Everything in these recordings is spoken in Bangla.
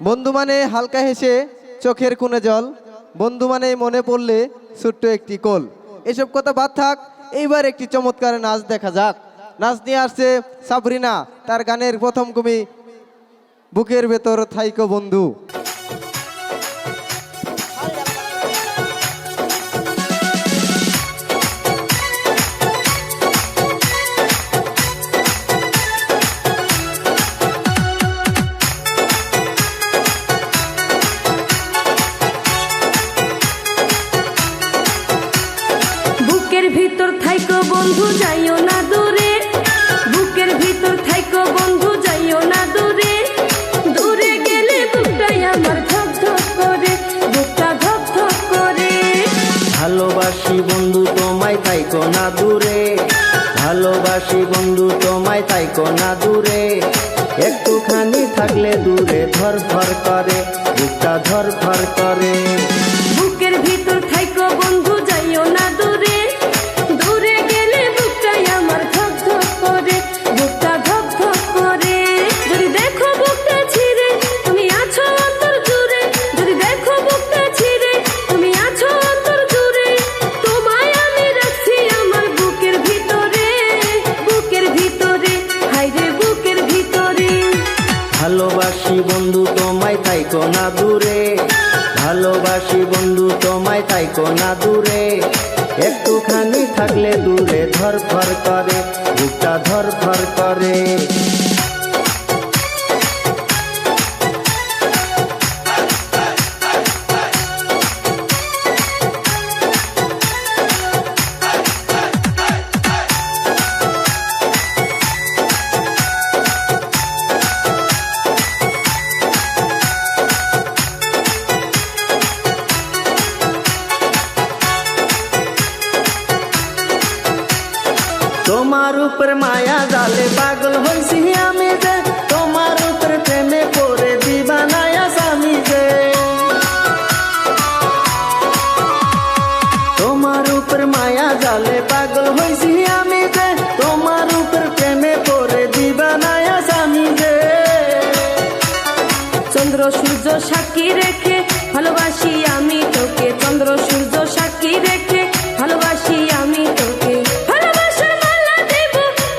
বন্ধু মানে হালকা হেসে চোখের কোণে জল, বন্ধু মানে মনে পড়লে ছোট্ট একটি কোল। এসব কথা বাদ থাক, এইবার একটি চমৎকার নাচ দেখা যাক। নাচ নিয়ে আসছে সাবরিনা, তার গানের প্রথম কবি বুকের ভেতর থাইকো বন্ধু। বুকের ভিতর থাইকো বন্ধু যাইও না দূরে, বুকের ভিতর থাইকো বন্ধু যাইও না দূরে, দূরে গেলে বুকটাই আমার ধক ধক করে, বুকটা ধক ধক করে। ভালোবাসি বন্ধু তোমায় থাইকো না দূরে, ভালোবাসি বন্ধু তোমায় থাইকো না দূরে, একটুখানি থাকলে দূরে ধর ধর করে, বুকটা ধর ধর করে। বুকের ভিতর থাইকো বন্ধু যাইও না দূরে, দূরে গেলে বুকটাই আমার ধক ধক করে, বুকটা ধক ধক করে। যদি দেখো বুকটা ছিঁড়ে তুমি আছো অন্তর জুড়ে, যদি দেখো বুকটা ছিঁড়ে তুমি আছো অন্তর জুড়ে, তোমায় আমি রাখছি আমার বুকের ভিতরে, বুকের ভিতরে, হায়রে বুকের ভিতরে। ভালোবাসি বন্ধু তোমায় থাইকো না দূরে, ভালোবাসি বন্ধু তোমায় থাইকো না দূরে, একটুখানি থাকলে দূরে ধর ধর করে, বুকটা ধর ধর করে। তোমার উপর মায়া জালে পাগল হইছি আমি যে, তোমার উপর প্রেমে পড়ে দিবানায়া স্বামী যে, তোমার উপর মায়া জালে পাগল হইছি আমি যে, তোমার উপর প্রেমে পড়ে দিবানায়া স্বামী যে। চন্দ্র সূর্য সাক্ষী রেখে ভালোবাসি আমি তোকে, চন্দ্র সূর্য সাক্ষী রেখে ভালোবাসি আমি তোকে, ভালোবাসার মালা দেব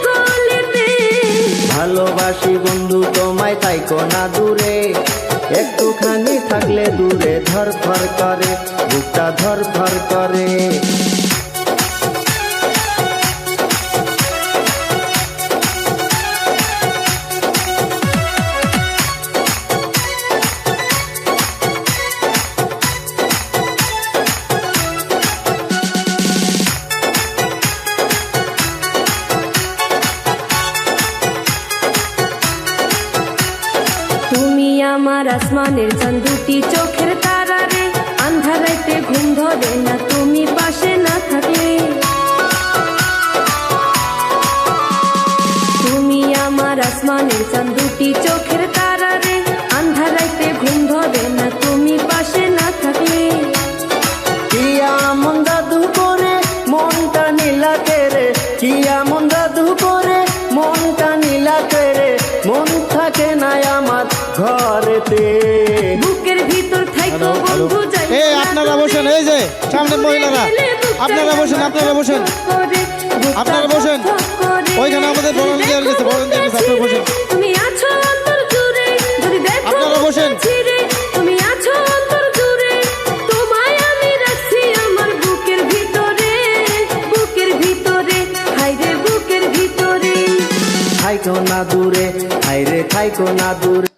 গলেতে। ভালোবাসি বন্ধু তোমায় থাইকো না দূরে, একটুখানি থাকলে দূরে ধর ধর করে, বুকটা ধর ধর করে। তুমি আমার আসমানের চাঁদ, দুটি চোখের তারা রে, আন্ধার রাতে ঘুম ধরে না তুমি পাশে না থাকলে। তুমি আমার আসমানের চাঁদ, দুটি চোখের তারা রে, আন্ধার রাতে ঘুম ধরে না তুমি পাশে না থাকলে। কিয়া মন জাদু করে মনটা নীলা করে, কিয়া মন জাদু করে মনটা নীলা করে, মন থাকে না আমার ঘরেতে। বুকের ভিতর থাইকো বন্ধু যাই, এই আপনারা বসেন, এই যে সামনে মহিলারা, আপনারা বসেন, আপনারা বসেন, আপনারা বসেন। ওইখানে আমাদের ভলান্টিয়ার গেছে, ভলান্টিয়ার গেছে, আপনারা বসেন। তুমি আছো অন্তর জুড়ে, যদি দেখো আপনারা বসেন। ছিঁড়ে তুমি আছো অন্তর জুড়ে, তোমায় আমি রাখছি আমার বুকের ভিতরে, বুকের ভিতরে, হায়রে বুকের ভিতরে। থাইকো না দূরে, হায়রে থাইকো না দূরে।